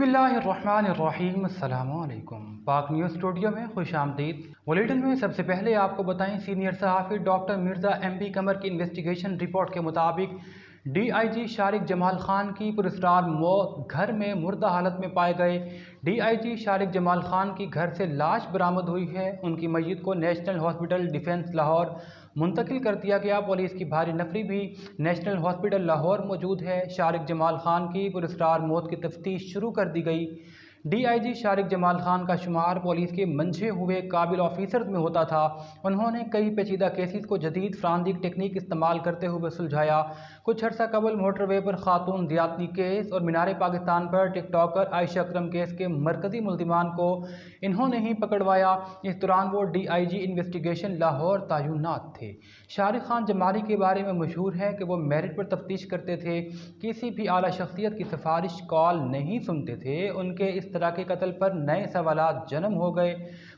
बिस्मिल्लाहिर्रहमानिर्रहीम अस्सलामुअलैकुम। पाक न्यूज़ स्टूडियो में खुश आमदीद। बुलेटिन में सबसे पहले आपको बताएं, सीनियर सहाफ़ी डॉक्टर मिर्ज़ा एम.पी. कमर की इन्वेस्टिगेशन रिपोर्ट के मुताबिक DIG शारिक जमाल खान की पुरस्कार मौत, घर में मुर्दा हालत में पाए गए। DIG शारिक जमाल खान की घर से लाश बरामद हुई है। उनकी मय्यत को नेशनल हॉस्पिटल डिफेंस लाहौर मुंतकिल कर दिया गया। पुलिस की भारी नफरी भी नेशनल हॉस्पिटल लाहौर मौजूद है। शारिक जमाल खान की पुरस्कार मौत की तफ्तीश शुरू कर दी गई। DIG शारिक जमाल खान का शुमार पुलिस के मंझे हुए काबिल ऑफिसर्स में होता था। उन्होंने कई पेचीदा केसेस को जदीद फ्रांसिक टेक्निक इस्तेमाल करते हुए सुलझाया। कुछ अर्सा कबल मोटरवे पर खातून ज़्यादती केस और मीनार पाकिस्तान पर टिकटॉकर आयशा अकरम केस के मरकजी मुल्जिमान को इन्होंने ही पकड़वाया। इस दौरान वो DIG इन्वेस्टिगेशन लाहौर तैनात थे। शारिक खान जमाली के बारे में मशहूर है कि वो मेरिट पर तफ्तीश करते थे, किसी भी आला शख्सियत की सिफारिश कॉल नहीं सुनते थे। उनके इस तरह के कत्ल पर नए सवालात जन्म हो गए।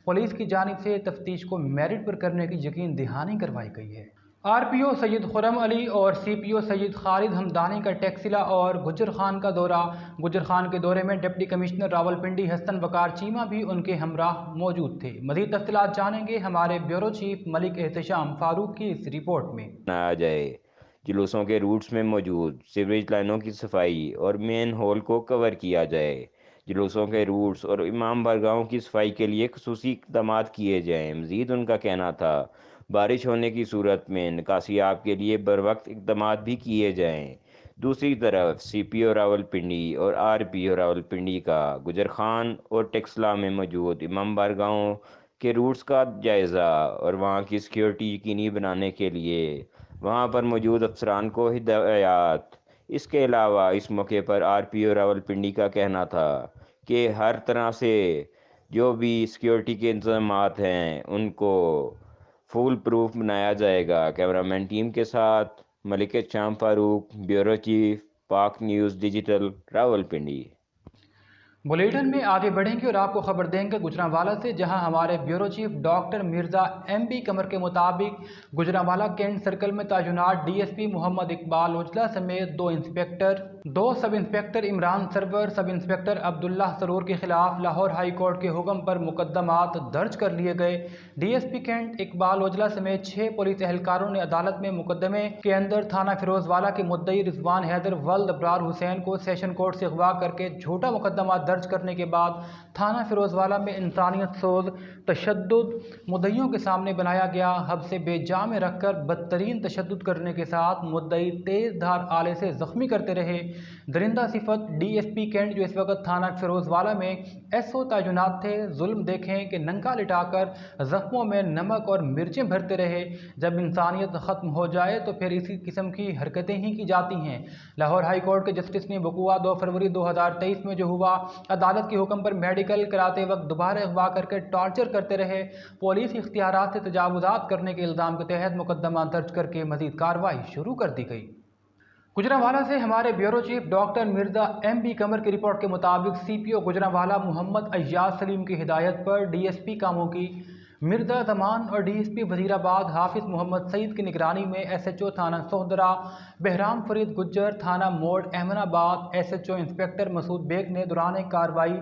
पुलिस की जानिब से तफ्तीश को मेरिट पर करने की यकीन दहानी करवाई गई है। RPO सैयद खुर्रम अली और CPO सैयद खालिद हमदानी का टैक्सिला और गुजर खान का दौरा। गुजर खान के दौरे में डिप्टी कमिश्नर रावलपिंडी हसन वकार चीमा भी उनके हमराह मौजूद थे। मज़ीद तफसीलात जानेंगे हमारे ब्यूरो चीफ मलिक एहतशाम फारूक की इस रिपोर्ट में। आ जाए जुलूसों के रूट्स में मौजूद सीवरेज लाइनों की सफाई और मेन होल को कवर किया जाए। जुलूसों के रूट्स और इमाम बारगाहों की सफाई के लिए खसूसी इक़दाम किए जाएँ। मज़ीद उनका कहना था बारिश होने की सूरत में निकासियाब के लिए बर वक्त इक़दाम भी किए जाएँ। दूसरी तरफ CPO रावलपिंडी और RPO रावलपिंडी का गुजर खान और टेक्सला में मौजूद इमाम बारगाहों के रूट्स का जायज़ा और वहाँ की सिक्योरिटी यकीनी बनाने के लिए वहाँ पर मौजूद अफसरान को हिदायत। इसके अलावा इस मौके पर RPO रावलपिंडी का कहना था कि हर तरह से जो भी सिक्योरिटी के इंतजाम हैं उनको फुल प्रूफ बनाया जाएगा। कैमरामैन टीम के साथ मलिक शाम फारूक, ब्यूरो चीफ, पाक न्यूज़ डिजिटल, रावलपिंडी। बुलेटिन में आगे बढ़ेंगे और आपको खबर देंगे गुजरांवाला से, जहां हमारे bureau chief doctor Mirza M.P. कमर के मुताबिक गुजरांवाला कैंट सर्कल में तैनात DSP मोहम्मद इकबाल उजला समेत 2 inspector, 2 sub inspector Imran Sarwar, sub inspector Abdullah Saroor के खिलाफ लाहौर हाई कोर्ट के हुक्म पर मुकदमात दर्ज कर लिए गए। DSP कैंट इकबाल उजला समेत 6 पुलिस एहलकारों ने अदालत में मुकदमे के अंदर थाना फिरोजवाला के मुद्दई रिजवान हैदर वल्द अब्रार हुसैन को सेशन कोर्ट से अगवा करके झूठा मुकदमा दर्ज करने के बाद थाना फिरोजवाला में इंसानियत सोज तशद्दुद मुद्दइयों के सामने बनाया गया। हब से बेजा में रखकर बदतरीन तशद्दुद करने के साथ मुद्दई तेज धार आले से जख्मी करते रहे। दरिंदा सिफत DSP कैंट जो इस वक्त थाना फिरोजवाला में SO तैनात थे, जुल्म देखें कि नंगा लिटाकर जख्मों में नमक और मिर्चें भरते रहे। जब इंसानियत ख़त्म हो जाए तो फिर इसी किस्म की हरकतें ही की जाती हैं। लाहौर हाई कोर्ट के जस्टिस ने वकूआ 2 फरवरी 2023 में जो हुआ, अदालत के हुक्म पर मेडिकल कराते वक्त दोबारा अगवा करके टॉर्चर करते रहे। पुलिस इख्तियारात से तजावुजात करने के इल्ज़ाम के तहत मुकदमा दर्ज करके मजीद कार्रवाई शुरू कर दी गई। गुजरांवाला से हमारे bureau chief doctor Mirza M.P. कमर की रिपोर्ट के मुताबिक CPO गुजरांवाला मोहम्मद अय्याज सलीम की हिदायत पर DSP कामों की मिर्ज़ा जमान और DSP वजीराबाद हाफिज़ मोहम्मद सईद की निगरानी में SHO थाना सोहदरा बहराम फरीद गुज्जर, थाना मोड़ अहमदाबाद SHO इंस्पेक्टर मसूद बेग ने दौरान कार्रवाई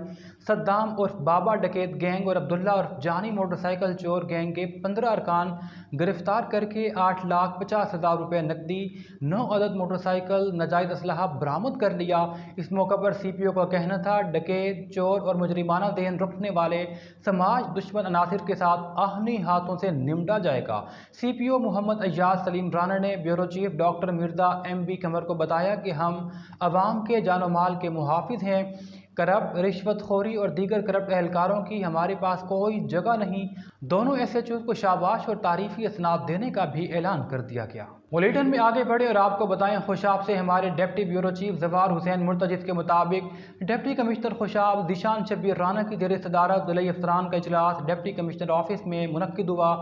सद्दाम उर्फ बाबा डकैत गैंग और अब्दुल्ला उर्फ जानी मोटरसाइकिल चोर गैंग के 15 अरकान गिरफ्तार करके 8,50,000 रुपये नकदी, 9 अदद मोटरसाइकिल, नाजायज़ असलहा बरामद कर लिया। इस मौके पर CPO का कहना था डकैत, चोर और मुजरिमाना देन रखने वाले समाज दुश्मन अनासिर के साथ आहनी हाथों से निमटा जाएगा। CPO मोहम्मद अय्याज सलीम राना ने bureau chief doctor Mirza M.P. कमर को बताया कि हम अवाम के जानो माल के मुहाफिज हैं। करप्ट, रिश्वतखोरी और दीगर करप्ट एहलकारों की हमारे पास कोई जगह नहीं। दोनों SHO को शाबाश और तारीफी असनाद देने का भी ऐलान कर दिया गया। बुलेटिन में आगे बढ़े और आपको बताएं, खुशाब से हमारे डिप्टी ब्यूरो चीफ जवार हुसैन मुर्तजिज के मुताबिक डिप्टी कमिश्नर खुशाब दिशान शब्बीर राना की जेर सदारत ज़िला अफसरान का इजलास डिप्टी कमिश्नर ऑफिस में मुनक्किद हुआ।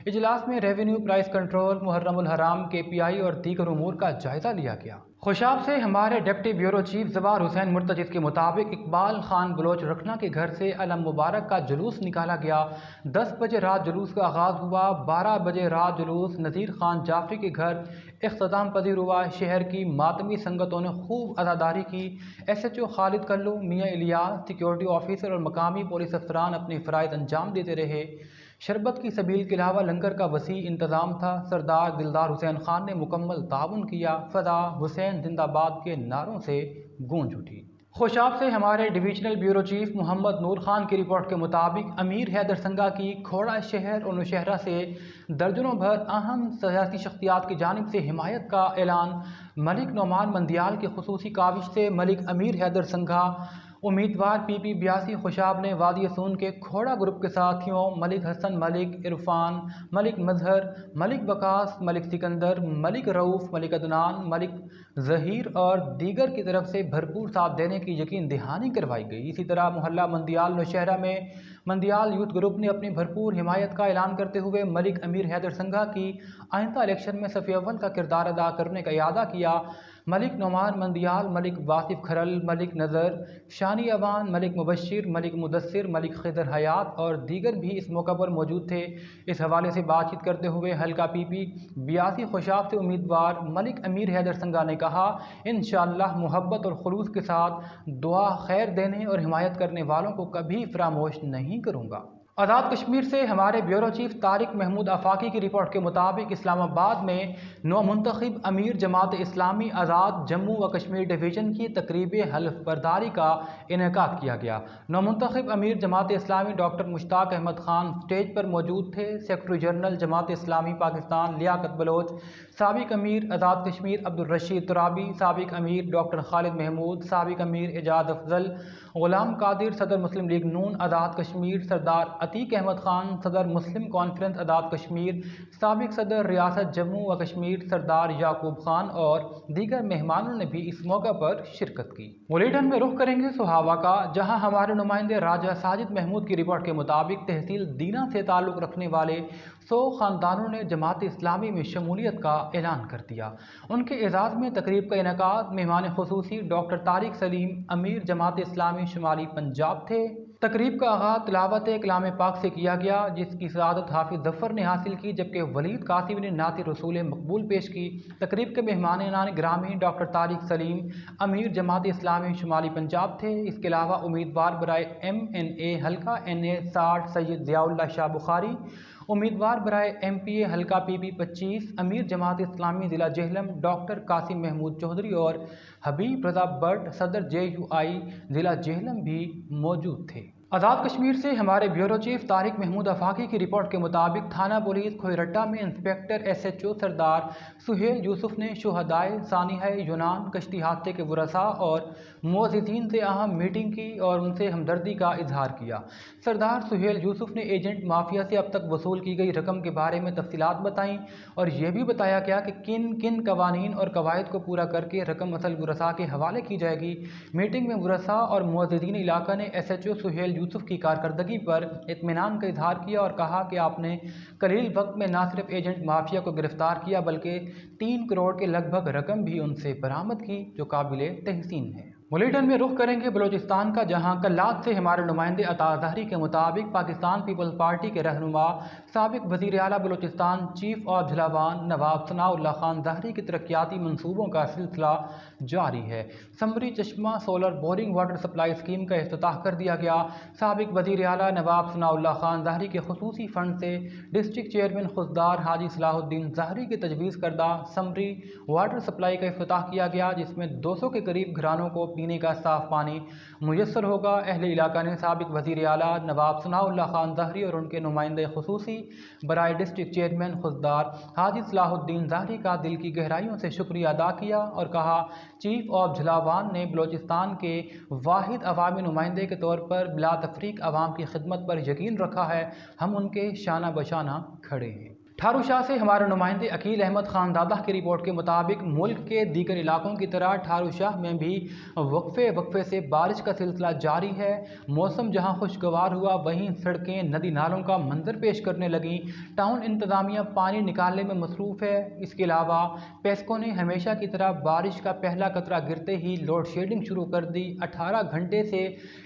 इजलास में रेवेन्यू, प्राइस कंट्रोल, मुहर्रमुल हराम, KPI और दीगर उमूर का जायजा लिया गया। खुशाब से हमारे डिप्टी ब्यूरो चीफ जवार हुसैन मुर्तजिद के मुताबिक इकबाल खान बलोच रखना के घर से अलम मुबारक का जुलूस निकाला गया। 10 बजे रात जुलूस का आगाज़ हुआ। 12 बजे रात जुलूस नज़ीर खान जाफरी के घर इख्तिताम पजीर हुआ। शहर की मातमी संगतों ने खूब अज़ादारी की। SHO खालिद कल्लू, मियाँ इलियास, सिक्योरिटी ऑफिसर और मकामी पुलिस अफसरान अपने फ़राइज़ अंजाम देते रहे। शरबत की सबील के अलावा लंगर का वसी इंतज़ाम था। सरदार दिलदार हुसैन खान ने मुकम्मल ताउन किया। फ़दा हुसैन जिंदाबाद के नारों से गूंज उठी। खुशाब से हमारे डिवीजनल ब्यूरो चीफ मोहम्मद नूर खान की रिपोर्ट के मुताबिक अमीर हैदर संगा की खोड़ा शहर और नौशहरा से दर्जनों भर अहम सियासी शख्सियात की जानिब से हिमायत का ऐलान। मलिक नौमान मंदियाल की खुसूसी काविश से मलिक अमीर हैदर संगा उम्मीदवार PP 82 खुशाब ने वादी सून के खोड़ा ग्रुप के साथियों मलिक हसन, मलिक इरफान, मलिक मजहर, मलिक बकास, मलिक सिकंदर, मलिक रऊफ़, मलिक अदनान, मलिक जहीर और दीगर की तरफ से भरपूर साथ देने की यकीन दहानी करवाई गई। इसी तरह मोहल्ला मंदियाल नौशहरा में मंदियाल यूथ ग्रुप ने अपनी भरपूर हिमायत का ऐलान करते हुए मलिक अमीर हैदर संगा की आइंदा इलेक्शन में सफ़ अव्वल का किरदार अदा करने का इरादा किया। मलिक नौमान मंदियाल, मलिक वासिफ खरल, मलिक नज़र, शानी अवान, मलिक मुबशिर, मलिक मुदस्सिर, मलिक खिदर हयात और दीगर भी इस मौका पर मौजूद थे। इस हवाले से बातचीत करते हुए हल्का PP 82 खुशाब से उम्मीदवार मलिक अमीर हैदर संगा ने कहा, इंशाअल्लाह मोहब्बत और खुलूस के साथ दुआ खैर देने और हिमायत करने वालों को कभी फरामोश नहीं करूँगा। आज़ाद कश्मीर से हमारे ब्यूरो चीफ तारिक महमूद आफाकी की रिपोर्ट के मुताबिक इस्लामाबाद में नौमुंतखब अमीर जमात इस्लामी आज़ाद जम्मू व कश्मीर डिवीज़न की तकरीब हल्फ बर्दारी का इनेकाद किया गया। नौमुंतखब अमीर जमात इस्लामी डॉक्टर मुश्ताक अहमद खान स्टेज पर मौजूद थे। Secretary general Jamaat Islami Pakistan Liaquat Bloch, साबिक अमीर आज़ाद कश्मीर अब्दुल रशीद तुराबी, साबिक अमीर डॉक्टर खालिद महमूद, साबिक अमीर एजाज अफजल, गुलाम कादिर, सदर मुस्लिम लीग नून आज़ाद कश्मीर सरदार अतीक अहमद खान, सदर मुस्लिम कॉन्फ्रेंस आज़ाद कश्मीर, साबिक सदर रियासत जम्मू व कश्मीर सरदार याकूब खान और दीगर मेहमानों ने भी इस मौका पर शिरकत की। बुलेटिन में रुख करेंगे सुहावा का, जहां हमारे नुमाइंदे राजा साजिद महमूद की रिपोर्ट के मुताबिक तहसील दीना से ताल्लुक़ रखने वाले 100 ख़ानदानों ने जमात इस्लामी में शमूलियत का ऐलान कर दिया। उनके एजाज़ में तकरीब का इनेकाद मेहमान खुसूसी डॉक्टर तारिक सलीम अमीर जमात इस्लामी शुमाली पंजाब थे। तकरीब का आगाज़ तिलावत कलाम पाक से किया गया, जिसकी सआदत हाफिज जफ़र ने हासिल की, जबकि वलीद कासिम ने नात रसूल मकबूल पेश की। तकरीब के मेहमान ग्रामी डॉक्टर तारिक सलीम अमीर जमात इस्लामी शुमाली पंजाब थे। इसके अलावा उम्मीदवार बराए MNA हल्का NA 60 सैयद ज़ियाउल्लाह शाह बुखारी, उम्मीदवार बराए MPA हल्का PP 25 अमीर जमात इस्लामी ज़िला जेहलम डॉक्टर कासिम महमूद चौधरी और हबीब रज़ा भट्ट सदर JUI ज़िला जेहलम भी मौजूद थे। आज़ाद कश्मीर से हमारे ब्यूरो चीफ तारिक महमूद आफाकी की रिपोर्ट के मुताबिक थाना पुलिस खोयरट्टा में इंस्पेक्टर SHO सरदार सुहेल यूसुफ ने शुहदाए सानिहा यूनान कश्ती हादसे के वरसा और मुअज़्ज़िज़ीन से अहम मीटिंग की और उनसे हमदर्दी का इजहार किया। सरदार सुहेल यूसुफ ने एजेंट माफिया से अब तक वसूल की गई रकम के बारे में तफसीलात बताईं और यह भी बताया गया कि किन किन कवानीन और कवायद को पूरा करके रकम असल वरसा के हवाले की जाएगी। मीटिंग में वरसा और मुअज़्ज़िज़ीन इलाका ने SHO सुहेल यूसुफ की कारकर्दगी पर इत्मीनान का इजहार किया और कहा कि आपने कलील वक्त में न सिर्फ एजेंट माफिया को गिरफ्तार किया बल्कि 3 करोड़ के लगभग रकम भी उनसे बरामद की, जो काबिले तहसीन है। बुलेटिन में रुख करेंगे बलोचिस्तान का, जहां कल्लात से हमारे नुमाइंदे अता ज़हरी के मुताबिक पाकिस्तान पीपल्स पार्टी के रहनुमा साबिक वज़ीर आला बलोचिस्तान चीफ ऑफ झलावान नवाब सनाउल्लाह खान ज़हरी की तरक्याती मनसूबों का सिलसिला जारी है। समरी चश्मा solar boring water supply scheme का इफ्तिताह कर दिया गया। साबिक वज़ीर आला नवाब सनाउल्लाह खान ज़हरी के खुसूसी फंड से डिस्ट्रिक्ट चेयरमैन खुददार हाजी सलाहुद्दीन ज़हरी की तजवीज़ करदा समरी वाटर सप्लाई का इफ्तिताह किया गया, जिसमें 200 के करीब घरानों को पीने का साफ पानी मुयस्सर होगा। अहले इलाका ने साबिक वज़ीर आला नवाब सनाउल्लाह खान ज़हरी और उनके नुमाइंदे खुसूसी बराए डिस्ट्रिक्ट चेयरमैन खुददार हाजी सलाहुद्दीन ज़हरी का दिल की गहराइयों से शुक्रिया अदा किया और कहा, चीफ ऑफ झलावान ने बलोचिस्तान के वाहिद अवामी नुमाइंदे के तौर पर बिला तफरीक अवाम की खिदमत पर यकीन रखा है। हम उनके शाना बशाना खड़े हैं। ठारू शाह से हमारे नुमाइंदे अकील अहमद खानदादा की रिपोर्ट के मुताबिक मुल्क के दीगर इलाकों की तरह ठारू शाह में भी वक्फे से बारिश का सिलसिला जारी है। मौसम जहां खुशगवार हुआ वहीं सड़कें नदी नालों का मंजर पेश करने लगीं। टाउन इंतजामिया पानी निकालने में मसरूफ़ है। इसके अलावा पेस्को ने हमेशा की तरह बारिश का पहला कतरा गिरते ही लोड शेडिंग शुरू कर दी। 18 घंटे से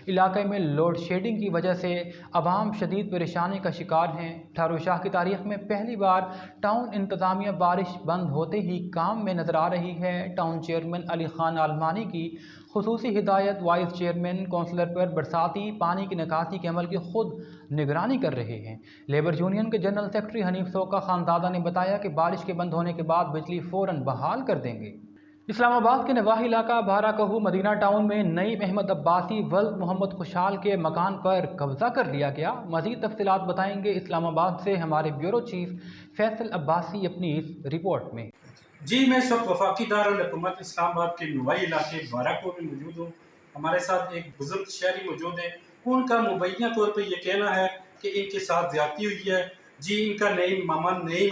इलाके में लोड शेडिंग की वजह से अवाम शदीद परेशानी का शिकार हैं। ठारू शाह की तारीख में पहली बार टाउन इंतजामिया बारिश बंद होते ही काम में नजर आ रही है। टाउन चेयरमैन अली खान आलमानी की खुसूसी हिदायत वाइस चेयरमैन कौंसलर पर बरसाती पानी की निकासी के अमल की खुद निगरानी कर रहे हैं। लेबर यूनियन के जनरल सेक्रेटरी हनीफ सोका खानदादा ने बताया कि बारिश के बंद होने के बाद बिजली फ़ौरन बहाल कर देंगे। इस्लामाबाद के नवाही इलाका बाराकहू मदीना टाउन में नईम अहमद अब्बासी वल्द मोहम्मद खुशहाल के मकान पर कब्जा कर लिया गया। मज़ीद तफसीलात बताएंगे इस्लामाबाद से हमारे ब्यूरो चीफ फैसल अब्बासी अपनी इस रिपोर्ट में। जी, मैं इस वक्त वफाकी दारुल हुकूमत इस्लामाबाद के नवाही इलाके बाराकहू में मौजूद हूँ। हमारे साथ एक बुजुर्ग शहरी मौजूद है। उनका मुबैना तौर पर यह कहना है कि इनके साथ ज्यादती हुई है। जी, इनका नईम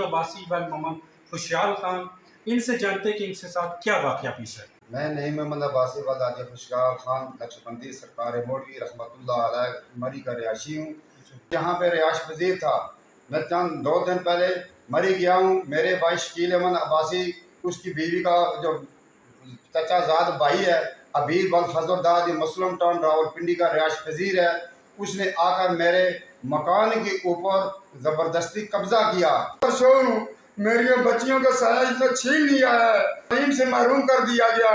अब्बासी वल्द मोहम्मद खुशहाल खान, इनसे जानते कि इनके साथ क्या वाक़या पेश है। मैं नईम अहमद अब्बासी वल्द हाजी खुशहाल खान नक्शबंदी सरकार मोड़ी रहमतुल्लाह अलैह मरी का रिहायशी हूँ। यहाँ पे रिहायश पजीर था। मैं चंद 2 दिन पहले मरी गया हूँ। मेरे भाई शकील अहमद अब्बासी, उसकी बीवी का जो चचाजाद भाई है अबीब अल फजलदाद मुस्लिम टाउन रावलपिंडी का रिहायश पजीर है, उसने आकर मेरे मकान के ऊपर ज़बरदस्ती कब्जा किया। मेरी बच्चियों का साया इसने छीन लिया है, तालीम से महरूम कर दिया गया।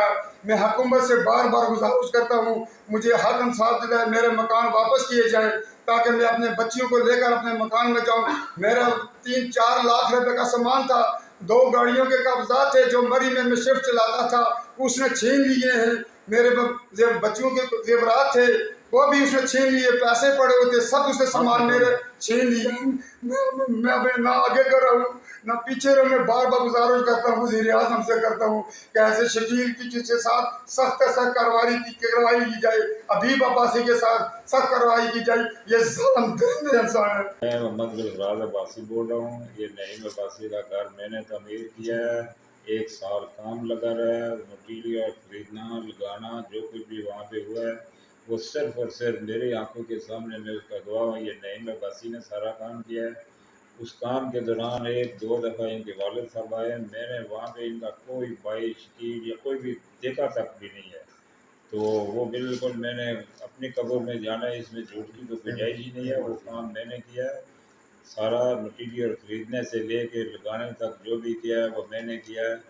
मैं हुकूमत से बार बार गुजारिश करता हूँ मुझे हक इंसाफ दिलाए, मेरे मकान वापस किए जाएं ताकि मैं अपने बच्चियों को लेकर अपने मकान में जाऊँ। मेरा 3-4 लाख रुपए का सामान था, 2 गाड़ियों के कागजात थे जो मरी में मैं शिफ्ट चलाता था, उसने छीन लिए हैं। मेरे बच्चियों के जेवरात थे वो भी उसने छीन लिए, पैसे पड़े होते सब उसने सामान मेरे छीन लिए। मैं ना आगे कर रहा हूँ ना पीछे रहा। मैं बार बार गुजारिश करता हूँ, वज़ीर आज़म से करता हूँ कि ऐसे शकील की के साथ सख्त कार्रवाई की जाए, अबीब अब्बासी के साथ सख्त कार्रवाई की जाए। ये ज़ालिम दरिंदे इंसान है। मैं मोहम्मद गुलराज अब्बासी बोल रहा हूँ। ये नईम अब्बासी का घर मैंने तमीर किया है। 1 साल काम लगा रहा है, मटीरियल खरीदना लगाना जो कुछ भी वहाँ पे हुआ है वो सिर्फ और सिर्फ मेरी आंखों के सामने मैं उसका गवाह हूँ। ये नईम अब्बासी ने सारा काम किया है। उस काम के दौरान 1-2 दफ़ा इनके वालिद साहब आए, मैंने वहाँ पे इनका कोई भाई शकील या कोई भी देखा तक भी नहीं है। तो वो बिल्कुल मैंने अपनी कब्र में जाना है, इसमें झूठ की तो गुंजाइश ही नहीं है। वो काम मैंने किया है, सारा मटीरियल खरीदने से लेके लगाने तक जो भी किया है वो मैंने किया है।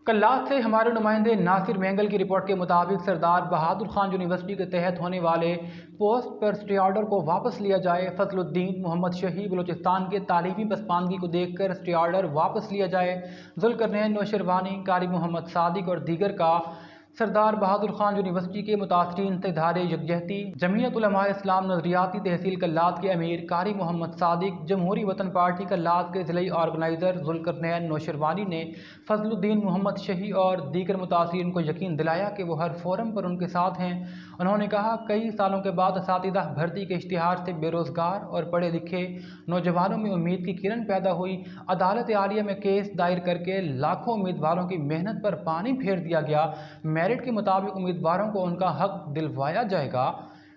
कल्लात से हमारे नुमाइंदे नासिर मेंगल की रिपोर्ट के मुताबिक सरदार बहादुर खान यूनिवर्सिटी के तहत होने वाले पोस्ट पर स्टे ऑर्डर को वापस लिया जाए। फजलुद्दीन मोहम्मद शही बलूचिस्तान के तालीमी पसमानगी को देखकर स्टे ऑर्डर वापस लिया जाए। जुल्करनैन नौशरवानी, कारी मोहम्मद सादिक और दीगर का सरदार बहादुर खान यूनिवर्सिटी के मुतासरीन से इज़हार यकजहती। जमीयत उलमा इस्लाम नज़रियाती तहसील कल्लात के अमीर कारी मोहम्मद सादिक, जमहूरी वतन पार्टी कल्लात के ज़िले ऑर्गेनाइज़र जुल्करनैन नौशरवानी ने फजलुद्दीन मोहम्मद शही और दीगर मुतासरीन को यकीन दिलाया कि वो हर फोरम पर उनके साथ हैं। उन्होंने कहा कई सालों के बाद असातिज़ा भर्ती के इश्तिहार से बेरोज़गार और पढ़े लिखे नौजवानों में उम्मीद की किरण पैदा हुई। अदालत आलिया में केस दायर करके लाखों उम्मीदवारों की मेहनत पर पानी फेर दिया गया। मेरिट के मुताबिक उम्मीदवारों को उनका हक दिलवाया जाएगा।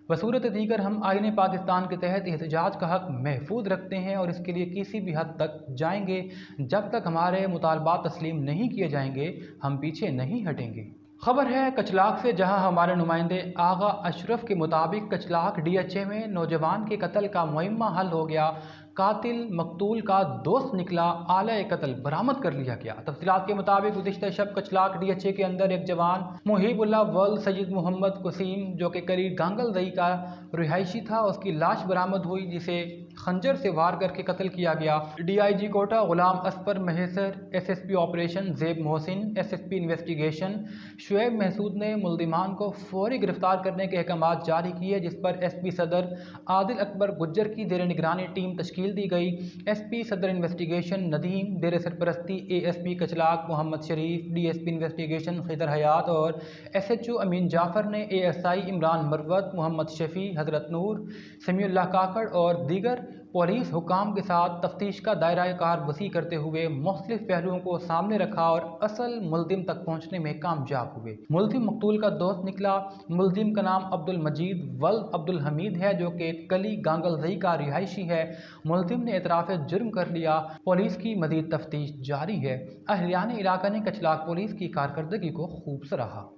बसूरत दीगर हम आईने पाकिस्तान के तहत एहतजाज का हक महफूज रखते हैं और इसके लिए किसी भी हद तक जाएंगे। जब तक हमारे मुतालबात तस्लीम नहीं किए जाएंगे हम पीछे नहीं हटेंगे। खबर है कचलाक से, जहां हमारे नुमाइंदे आगा अशरफ के मुताबिक कचलाक DHA में नौजवान के कत्ल का मुइम्मा हल हो गया। कातिल मकतूल का दोस्त निकला, आला कत्ल बरामद कर लिया गया। तफसीलात के मुताबिक गुज़िश्ता शब कचलाक DHA के अंदर एक जवान मुहिबुल्लाह वल्द सैयद मोहम्मद कुसीम जो कि करीब गांगल दई का रिहायशी था, उसकी लाश बरामद हुई जिसे खंजर से वार करके कत्ल किया गया। DIG Kota Ghulam Asfar Mahesar, SSP operation Zeb Mohsin, SSP investigation Shoaib Mehsud ने मुल्जिमान को फौरी गिरफ्तार करने के अहकाम जारी किए, जिस पर SP सदर आदिल अकबर गुज्जर की ज़ेर निगरानी टीम तश्कील दी गई। SP सदर इन्वेस्टिगेशन नदीम, ज़ेर सरपरस्ती ASP कचलाक मोहम्मद शरीफ, DSP इन्वेस्टिगेशन खिदर हयात और SHO अमीन जाफ़र ने ASI इमरान मरवत, मोहम्मद शफी, हज़रत नूर, समीउल्लाह काकड़ और दीगर पुलिस हुकाम के साथ तफ्तीश का दायरा कार वसी करते हुए मुख्तलिफ पहलुओं को सामने रखा और असल मुल्जिम तक पहुँचने में कामयाब हुए। मुल्जिम मकतूल का दोस्त निकला। मुल्जिम का नाम अब्दुल मजीद वल्द अब्दुल हमीद है, जो कि कली गांगलजई का रिहायशी है। मुल्जिम ने एतराफ़ जुर्म कर लिया। पुलिस की मजीद तफ्तीश जारी है। अहलियान इलाका ने कचलाक पुलिस की कारकर्दगी को खूब सराहा।